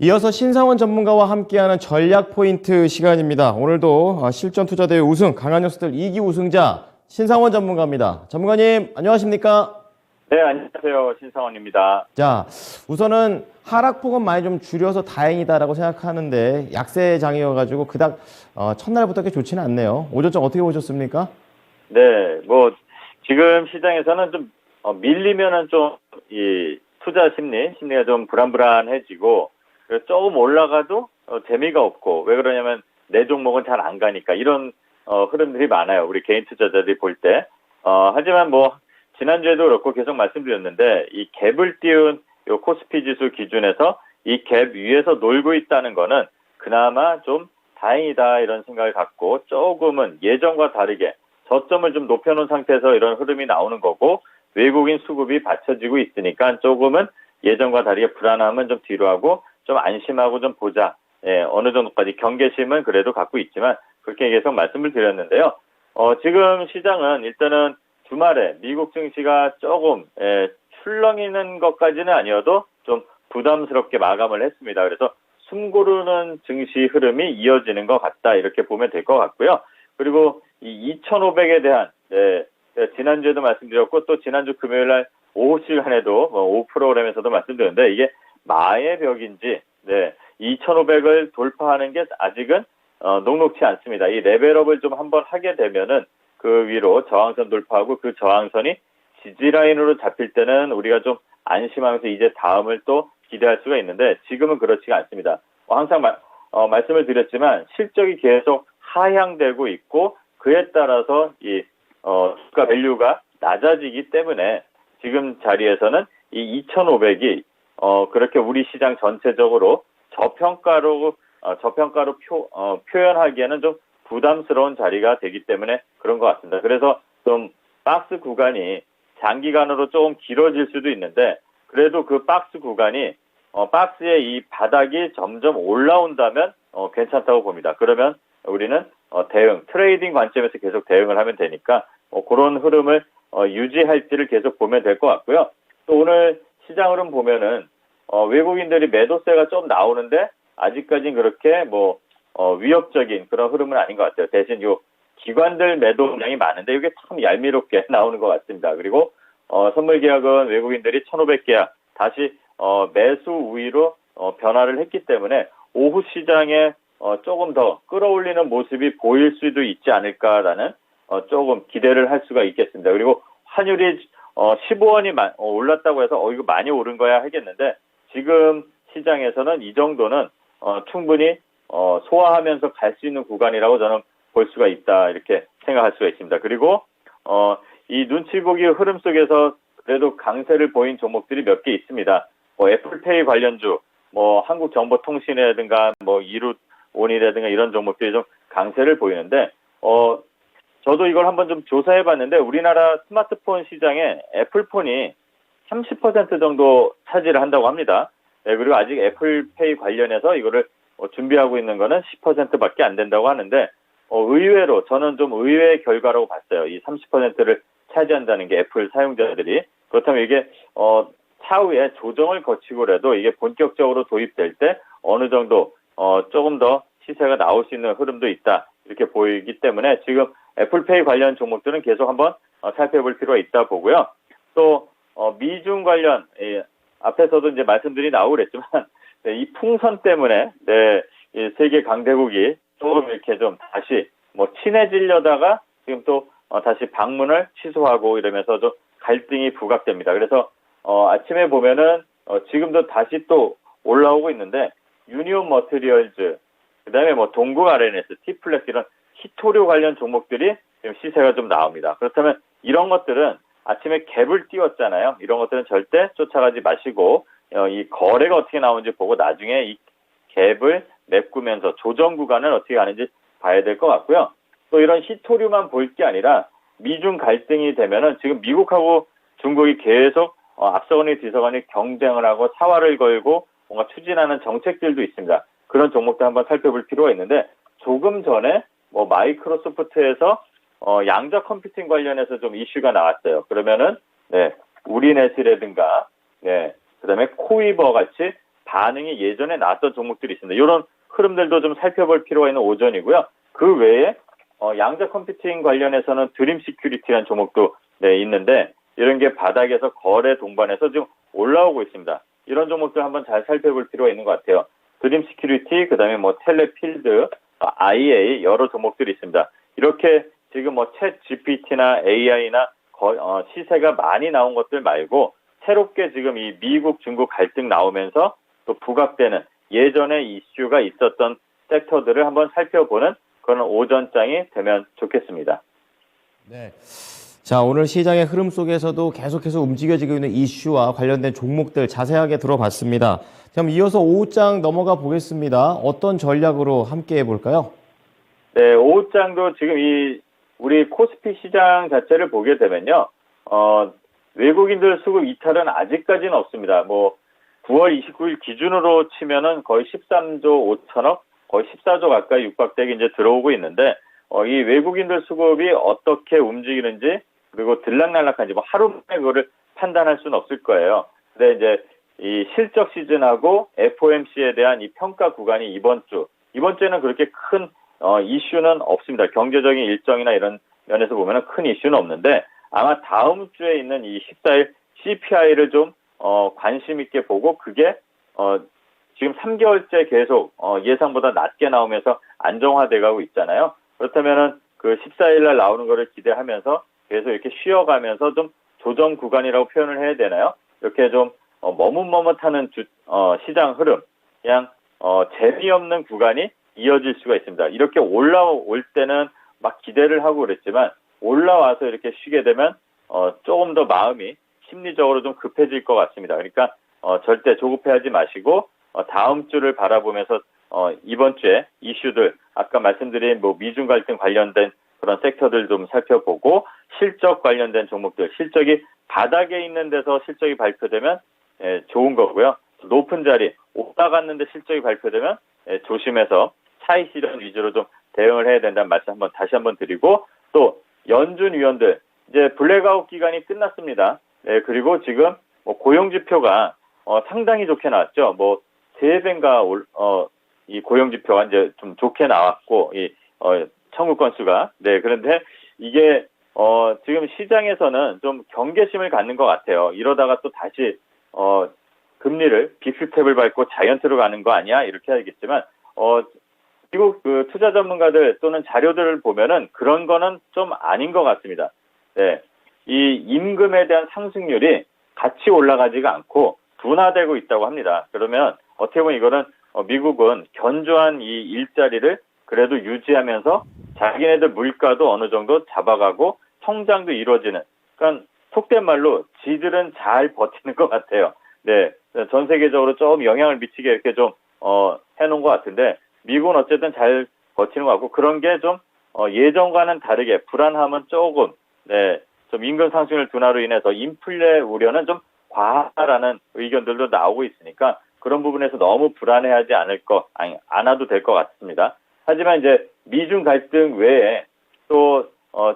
이어서 신상원 전문가와 함께하는 전략 포인트 시간입니다. 오늘도 실전 투자대회 우승, 강한 녀석들 2기 우승자 신상원 전문가입니다. 전문가님, 안녕하십니까? 네, 안녕하세요. 신상원입니다. 자, 우선은 하락폭은 많이 좀 줄여서 다행이다라고 생각하는데 약세장이어가지고 그닥 첫날부터 그렇게 좋지는 않네요. 오전장 어떻게 보셨습니까? 네, 지금 시장에서는 좀, 밀리면은 좀, 투자 심리가 좀 불안해지고, 그리고 조금 올라가도, 재미가 없고, 왜 그러냐면, 내 종목은 잘 안 가니까, 이런, 흐름들이 많아요. 우리 개인 투자자들이 볼 때. 하지만 지난주에도 그렇고 계속 말씀드렸는데, 이 갭을 띄운 요 코스피 지수 기준에서 이 갭 위에서 놀고 있다는 거는 그나마 좀 다행이다, 이런 생각을 갖고, 조금은 예전과 다르게, 저점을 좀 높여놓은 상태에서 이런 흐름이 나오는 거고, 외국인 수급이 받쳐지고 있으니까 조금은 예전과 다르게 불안함은 좀 뒤로 하고 좀 안심하고 좀 보자. 예, 어느 정도까지 경계심은 그래도 갖고 있지만 그렇게 계속 말씀을 드렸는데요. 지금 시장은 일단은 주말에 미국 증시가 조금 출렁이는 것까지는 아니어도 좀 부담스럽게 마감을 했습니다. 그래서 숨고르는 증시 흐름이 이어지는 것 같다, 이렇게 보면 될 것 같고요. 그리고 이 2,500에 대한, 지난주에도 말씀드렸고, 또 지난주 금요일 날 오후 시간에도 오후 프로그램에서도 말씀드렸는데, 이게 마의 벽인지, 2,500을 돌파하는 게 아직은, 녹록치 않습니다. 이 레벨업을 좀 한번 하게 되면은 그 위로 저항선 돌파하고 그 저항선이 지지라인으로 잡힐 때는 우리가 좀 안심하면서 이제 다음을 또 기대할 수가 있는데, 지금은 그렇지가 않습니다. 항상 말씀을 드렸지만, 실적이 계속 하향되고 있고, 그에 따라서 주가 밸류가 낮아지기 때문에 지금 자리에서는 이 2,500이 그렇게 우리 시장 전체적으로 저평가로 표현하기에는 좀 부담스러운 자리가 되기 때문에 그런 것 같습니다. 그래서 좀 박스 구간이 장기간으로 조금 길어질 수도 있는데, 그래도 그 박스 구간이 박스의 이 바닥이 점점 올라온다면 괜찮다고 봅니다. 그러면 우리는 트레이딩 관점에서 계속 대응을 하면 되니까 그런 흐름을 유지할지를 계속 보면 될 것 같고요. 또 오늘 시장 흐름 보면은 외국인들이 매도세가 좀 나오는데 아직까지는 그렇게 위협적인 그런 흐름은 아닌 것 같아요. 대신 기관들 매도량이 많은데 이게 참 얄미롭게 나오는 것 같습니다. 그리고 선물 계약은 외국인들이 1,500계약 다시 매수 우위로 변화를 했기 때문에 오후 시장에 조금 더 끌어올리는 모습이 보일 수도 있지 않을까라는 조금 기대를 할 수가 있겠습니다. 그리고 환율이 15원이 올랐다고 해서 이거 많이 오른 거야 하겠는데, 지금 시장에서는 이 정도는 충분히 소화하면서 갈 수 있는 구간이라고 저는 볼 수가 있다, 이렇게 생각할 수가 있습니다. 그리고 이 눈치 보기 흐름 속에서 그래도 강세를 보인 종목들이 몇 개 있습니다. 애플페이 관련주, 한국정보통신이라든가 이루온이라든가 이런 종목들이 좀 강세를 보이는데, 저도 이걸 한번 좀 조사해 봤는데, 우리나라 스마트폰 시장에 애플폰이 30% 정도 차지를 한다고 합니다. 네, 그리고 아직 애플페이 관련해서 이거를 준비하고 있는 거는 10%밖에 안 된다고 하는데, 의외로 저는 좀 의외의 결과라고 봤어요. 이 30%를 차지한다는 게 애플 사용자들이. 그렇다면 이게 차후에 조정을 거치고라도 이게 본격적으로 도입될 때 어느 정도 조금 더 시세가 나올 수 있는 흐름도 있다, 이렇게 보이기 때문에 지금 애플페이 관련 종목들은 계속 한번 살펴볼 필요가 있다 보고요. 또 미중 관련, 앞에서도 이제 말씀들이 나오고 그랬지만 이 풍선 때문에 이 세계 강대국이 조금 이렇게 좀 다시 친해지려다가 지금 또 다시 방문을 취소하고 이러면서 좀 갈등이 부각됩니다. 그래서 아침에 보면은 지금도 다시 또 올라오고 있는데, 유니온 머티리얼즈, 그다음에 동국 RNS, 티플렉스 이런 히토류 관련 종목들이 지금 시세가 좀 나옵니다. 그렇다면 이런 것들은 아침에 갭을 띄웠잖아요. 이런 것들은 절대 쫓아가지 마시고 이 거래가 어떻게 나오는지 보고 나중에 이 갭을 메꾸면서 조정 구간을 어떻게 가는지 봐야 될 것 같고요. 또 이런 히토류만 볼 게 아니라 미중 갈등이 되면은 지금 미국하고 중국이 계속 앞서거니 뒤서거니 경쟁을 하고 사활을 걸고 뭔가 추진하는 정책들도 있습니다. 그런 종목도 한번 살펴볼 필요가 있는데, 조금 전에 마이크로소프트에서 양자 컴퓨팅 관련해서 좀 이슈가 나왔어요. 그러면은 우리넷이라든가 그다음에 코이버 같이 반응이 예전에 나왔던 종목들이 있습니다. 이런 흐름들도 좀 살펴볼 필요가 있는 오전이고요. 그 외에 양자 컴퓨팅 관련해서는 드림 시큐리티라는 종목도 있는데 이런 게 바닥에서 거래 동반해서 지금 올라오고 있습니다. 이런 종목들 한번 잘 살펴볼 필요가 있는 것 같아요. 드림 시큐리티, 그다음에 뭐 텔레필드, IA 여러 종목들이 있습니다. 이렇게 지금 뭐 챗 GPT나 AI나 시세가 많이 나온 것들 말고 새롭게 지금 이 미국 중국 갈등 나오면서 또 부각되는 예전에 이슈가 있었던 섹터들을 한번 살펴보는 그런 오전장이 되면 좋겠습니다. 네. 자, 오늘 시장의 흐름 속에서도 계속해서 움직여지고 있는 이슈와 관련된 종목들 자세하게 들어봤습니다. 그럼 이어서 오후장 넘어가 보겠습니다. 어떤 전략으로 함께 해볼까요? 네, 오후장도 지금 우리 코스피 시장 자체를 보게 되면요, 외국인들 수급 이탈은 아직까지는 없습니다. 뭐 9월 29일 기준으로 치면은 거의 13조 5천억, 거의 14조 가까이 육박되게 이제 들어오고 있는데, 이 외국인들 수급이 어떻게 움직이는지, 그리고 들락날락한지, 뭐 하루 만에 그거를 판단할 수는 없을 거예요. 근데 이제 이 실적 시즌하고 FOMC에 대한 이 평가 구간이 이번 주에는 그렇게 큰 이슈는 없습니다. 경제적인 일정이나 이런 면에서 보면은 큰 이슈는 없는데, 아마 다음 주에 있는 이 14일 CPI를 좀 관심 있게 보고, 그게 지금 3개월째 계속 예상보다 낮게 나오면서 안정화돼 가고 있잖아요. 그렇다면은 그 14일 날 나오는 거를 기대하면서 계속 이렇게 쉬어가면서 좀 조정 구간이라고 표현을 해야 되나요? 이렇게 좀 머뭇머뭇하는 시장 흐름, 그냥 재미없는 구간이 이어질 수가 있습니다. 이렇게 올라올 때는 막 기대를 하고 그랬지만 올라와서 이렇게 쉬게 되면 조금 더 마음이 심리적으로 좀 급해질 것 같습니다. 그러니까 절대 조급해하지 마시고 다음 주를 바라보면서 이번 주에 이슈들, 아까 말씀드린 뭐 미중 갈등 관련된 그런 섹터들 좀 살펴보고, 실적 관련된 종목들, 실적이 바닥에 있는 데서 실적이 발표되면 좋은 거고요. 높은 자리 올라갔는데 실적이 발표되면 조심해서 차익 실현 위주로 좀 대응을 해야 된다는 말씀 다시 한번 드리고, 또 연준 위원들 이제 블랙아웃 기간이 끝났습니다. 그리고 지금 뭐 고용 지표가 상당히 좋게 나왔죠. 뭐 3배인가 이 고용 지표가 이제 좀 좋게 나왔고, 청구 건수가. 그런데 이게 지금 시장에서는 좀 경계심을 갖는 것 같아요. 이러다가 또 다시 금리를 빅스텝을 밟고 자이언트로 가는 거 아니야? 이렇게 하겠지만 미국 그 투자 전문가들 또는 자료들을 보면은 그런 거는 좀 아닌 것 같습니다. 이 임금에 대한 상승률이 같이 올라가지가 않고 둔화되고 있다고 합니다. 그러면 어떻게 보면 이거는 미국은 견조한 이 일자리를 그래도 유지하면서 자기네들 물가도 어느 정도 잡아가고 성장도 이루어지는, 그러니까 속된 말로 지들은 잘 버티는 것 같아요. 전 세계적으로 좀 영향을 미치게 이렇게 좀 해놓은 것 같은데, 미국은 어쨌든 잘 버티는 것 같고, 그런 게 좀 예전과는 다르게 불안함은 조금 좀 임금 상승률 둔화로 인해서 인플레 우려는 좀 과하다라는 의견들도 나오고 있으니까 그런 부분에서 너무 불안해하지 않아도 될 것 같습니다. 하지만 이제 미중 갈등 외에 또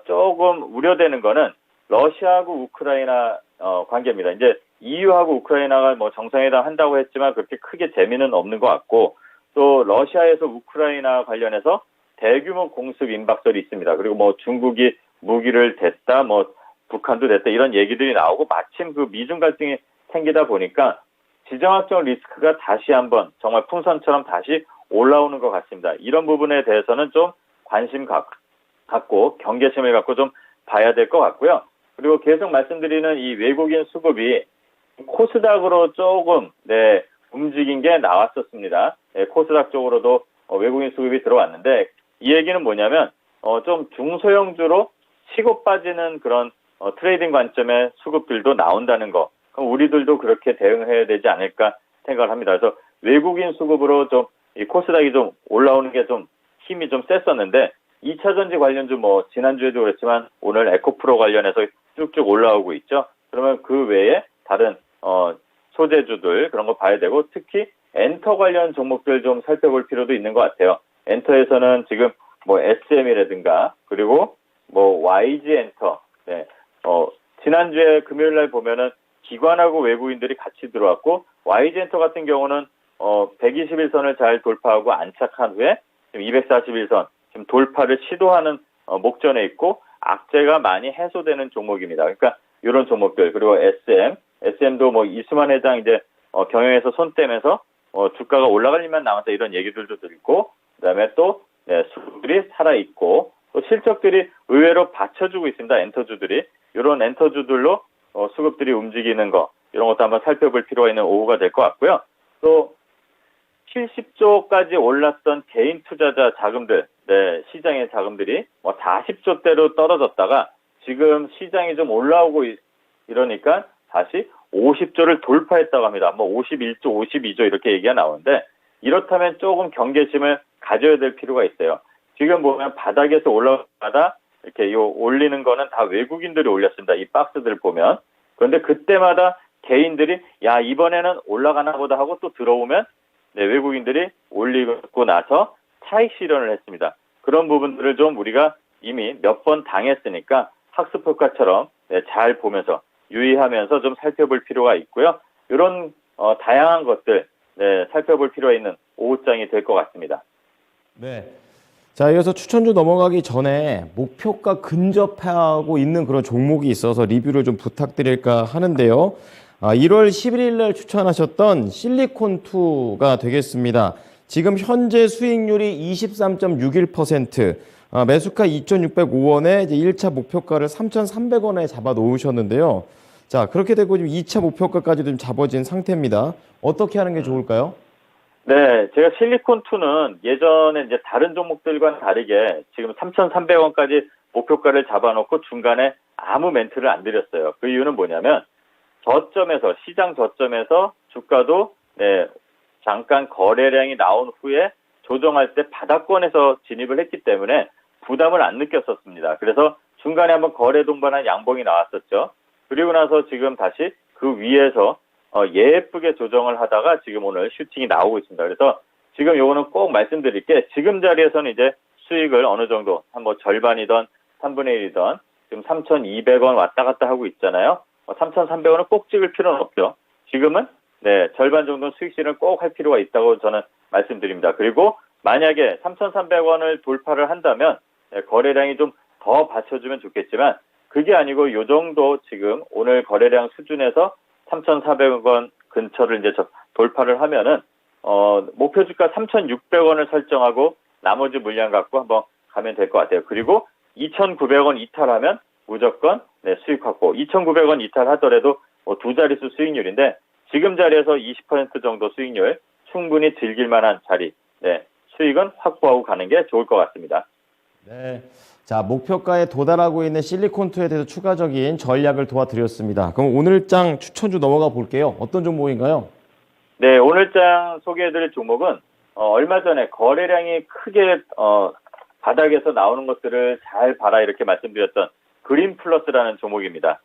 조금 우려되는 거는 러시아하고 우크라이나 관계입니다. 이제 EU하고 우크라이나가 뭐 정상회담 한다고 했지만 그렇게 크게 재미는 없는 것 같고, 또 러시아에서 우크라이나 관련해서 대규모 공습 임박설이 있습니다. 그리고 뭐 중국이 무기를 댔다, 뭐 북한도 댔다, 이런 얘기들이 나오고, 마침 그 미중 갈등이 생기다 보니까 지정학적 리스크가 다시 한번 정말 풍선처럼 다시 올라오는 것 같습니다. 이런 부분에 대해서는 좀 관심 갖고 경계심을 갖고 좀 봐야 될 것 같고요. 그리고 계속 말씀드리는 이 외국인 수급이 코스닥으로 조금 움직인 게 나왔었습니다. 코스닥 쪽으로도 외국인 수급이 들어왔는데, 이 얘기는 뭐냐면 좀 중소형주로 치고 빠지는 그런 트레이딩 관점의 수급들도 나온다는 거. 그럼 우리들도 그렇게 대응해야 되지 않을까 생각을 합니다. 그래서 외국인 수급으로 좀 이 코스닥이 좀 올라오는 게 좀 힘이 좀 셌었는데, 2차전지 관련주 뭐 지난주에도 그랬지만 오늘 에코프로 관련해서 쭉쭉 올라오고 있죠. 그러면 그 외에 다른 소재주들 그런 거 봐야 되고, 특히 엔터 관련 종목들 좀 살펴볼 필요도 있는 것 같아요. 엔터에서는 지금 뭐 SM이라든가 그리고 뭐 YG 엔터, 지난주에 금요일 날 보면은 기관하고 외국인들이 같이 들어왔고, YG 엔터 같은 경우는 121선을 잘 돌파하고 안착한 후에 지금 241선 지금 돌파를 시도하는 목전에 있고 악재가 많이 해소되는 종목입니다. 그러니까 이런 종목들 그리고 SM도 뭐 이수만 회장 이제 경영에서 손 떼면서 주가가 올라갈 일만 남았다 이런 얘기들도 들고 그다음에 또 수급들이 살아 있고 또 실적들이 의외로 받쳐주고 있습니다. 엔터주들이 이런 엔터주들로 수급들이 움직이는 거 이런 것도 한번 살펴볼 필요가 있는 오후가 될 것 같고요. 또 70조까지 올랐던 개인 투자자 자금들, 시장의 자금들이 뭐 40조대로 떨어졌다가 지금 시장이 좀 올라오고 이러니까 다시 50조를 돌파했다고 합니다. 뭐 51조, 52조 이렇게 얘기가 나오는데 이렇다면 조금 경계심을 가져야 될 필요가 있어요. 지금 보면 바닥에서 올라가다 이렇게 올리는 거는 다 외국인들이 올렸습니다. 이 박스들 보면. 그런데 그때마다 개인들이 야 이번에는 올라가나 보다 하고 또 들어오면 외국인들이 올리고 나서 차익 실현을 했습니다. 그런 부분들을 좀 우리가 이미 몇 번 당했으니까 학습 효과처럼 잘 보면서 유의하면서 좀 살펴볼 필요가 있고요. 이런 다양한 것들 살펴볼 필요가 있는 오후장이 될 것 같습니다. 네. 자, 이어서 추천주 넘어가기 전에 목표가 근접하고 있는 그런 종목이 있어서 리뷰를 좀 부탁드릴까 하는데요. 1월 11일 날 추천하셨던 실리콘2가 되겠습니다. 지금 현재 수익률이 23.61%, 매수가 2,605원에 이제 1차 목표가를 3,300원에 잡아 놓으셨는데요. 자, 그렇게 되고 지금 2차 목표가까지도 좀 잡아진 상태입니다. 어떻게 하는 게 좋을까요? 네, 제가 실리콘2는 예전에 이제 다른 종목들과는 다르게 지금 3,300원까지 목표가를 잡아놓고 중간에 아무 멘트를 안 드렸어요. 그 이유는 뭐냐면 시장 저점에서 주가도 잠깐 거래량이 나온 후에 조정할 때 바닥권에서 진입을 했기 때문에 부담을 안 느꼈었습니다. 그래서 중간에 한번 거래 동반한 양봉이 나왔었죠. 그리고 나서 지금 다시 그 위에서 예쁘게 조정을 하다가 지금 오늘 슈팅이 나오고 있습니다. 그래서 지금 요거는 꼭 말씀드릴 게 지금 자리에서는 이제 수익을 어느 정도 한번 절반이던 3분의 1이던 지금 3,200원 왔다 갔다 하고 있잖아요. 3,300원을 꼭 찍을 필요는 없죠. 지금은 절반 정도 수익 실현을 꼭 할 필요가 있다고 저는 말씀드립니다. 그리고 만약에 3,300원을 돌파를 한다면 거래량이 좀 더 받쳐주면 좋겠지만 그게 아니고 요 정도 지금 오늘 거래량 수준에서 3,400원 근처를 이제 돌파를 하면은 목표 주가 3,600원을 설정하고 나머지 물량 갖고 한번 가면 될 것 같아요. 그리고 2,900원 이탈하면 무조건 수익 확보. 2,900원 이탈하더라도 두 자릿수 수익률인데 지금 자리에서 20% 정도 수익률 충분히 즐길 만한 자리. 수익은 확보하고 가는 게 좋을 것 같습니다. 네. 자, 목표가에 도달하고 있는 실리콘2에 대해서 추가적인 전략을 도와드렸습니다. 그럼 오늘장 추천주 넘어가 볼게요. 어떤 종목인가요? 네, 오늘장 소개해드릴 종목은 얼마 전에 거래량이 크게 바닥에서 나오는 것들을 잘 봐라 이렇게 말씀드렸던 그린플러스라는 종목입니다.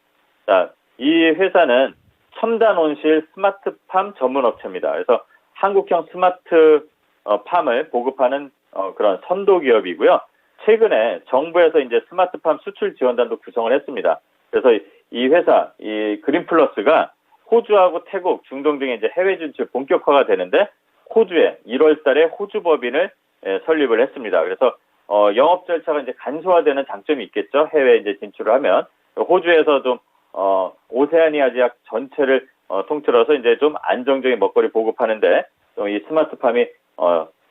자, 이 회사는 첨단 온실 스마트팜 전문 업체입니다. 그래서 한국형 스마트 팜을 보급하는 그런 선도 기업이고요. 최근에 정부에서 이제 스마트팜 수출 지원단도 구성을 했습니다. 그래서 이 회사, 이 그린플러스가 호주하고 태국, 중동 등의 이제 해외 진출 본격화가 되는데 호주에 1월 달에 호주 법인을 설립을 했습니다. 그래서 영업 절차가 이제 간소화되는 장점이 있겠죠. 해외에 이제 진출을 하면 호주에서 좀 오세아니아 지역 전체를 통틀어서 이제 좀 안정적인 먹거리 보급하는데 좀 이 스마트팜이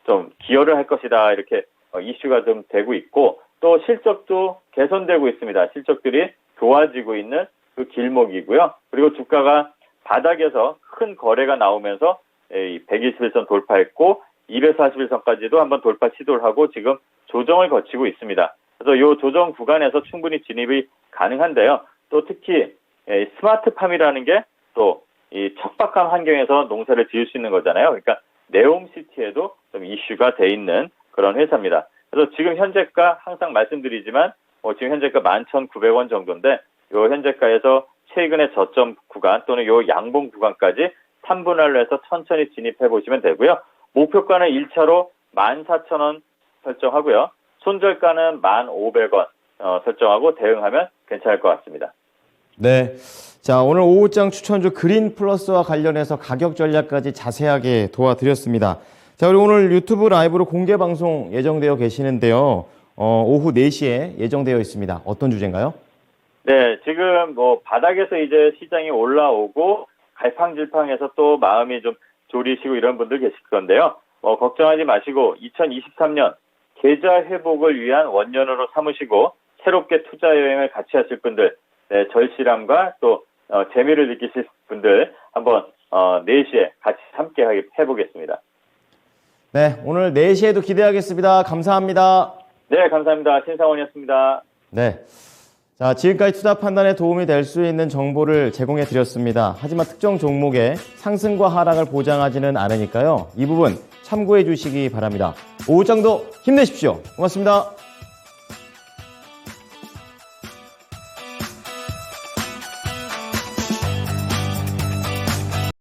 좀 기여를 할 것이다 이렇게 이슈가 좀 되고 있고 또 실적도 개선되고 있습니다. 실적들이 좋아지고 있는 그 길목이고요. 그리고 주가가 바닥에서 큰 거래가 나오면서 121선 돌파했고 241선까지도 한번 돌파 시도를 하고 지금 조정을 거치고 있습니다. 그래서 이 조정 구간에서 충분히 진입이 가능한데요. 또 특히 스마트팜이라는 게 또 이 척박한 환경에서 농사를 지을 수 있는 거잖아요. 그러니까 네옴시티에도 좀 이슈가 돼 있는 그런 회사입니다. 그래서 지금 현재가 항상 말씀드리지만 지금 현재가 11,900원 정도인데 요 현재가에서 최근의 저점 구간 또는 요 양봉 구간까지 3분할로 해서 천천히 진입해 보시면 되고요. 목표가는 1차로 14,000원 설정하고요. 손절가는 1,500원 설정하고 대응하면 괜찮을 것 같습니다. 네. 자, 오늘 오후장 추천주 그린 플러스와 관련해서 가격 전략까지 자세하게 도와드렸습니다. 자, 그리고 오늘 유튜브 라이브로 공개 방송 예정되어 계시는데요. 오후 4시에 예정되어 있습니다. 어떤 주제인가요? 네, 지금 뭐 바닥에서 이제 시장이 올라오고 갈팡질팡해서 또 마음이 좀 졸이시고 이런 분들 계실 건데요. 걱정하지 마시고 2023년 계좌 회복을 위한 원년으로 삼으시고 새롭게 투자 여행을 같이 하실 분들, 네, 절실함과 또 재미를 느끼실 분들 한번 4시에 같이 함께 해보겠습니다. 네, 오늘 4시에도 기대하겠습니다. 감사합니다. 네, 감사합니다. 신상원이었습니다. 네. 자, 지금까지 투자 판단에 도움이 될 수 있는 정보를 제공해 드렸습니다. 하지만 특정 종목의 상승과 하락을 보장하지는 않으니까요. 이 부분 참고해 주시기 바랍니다. 오후장도 힘내십시오. 고맙습니다.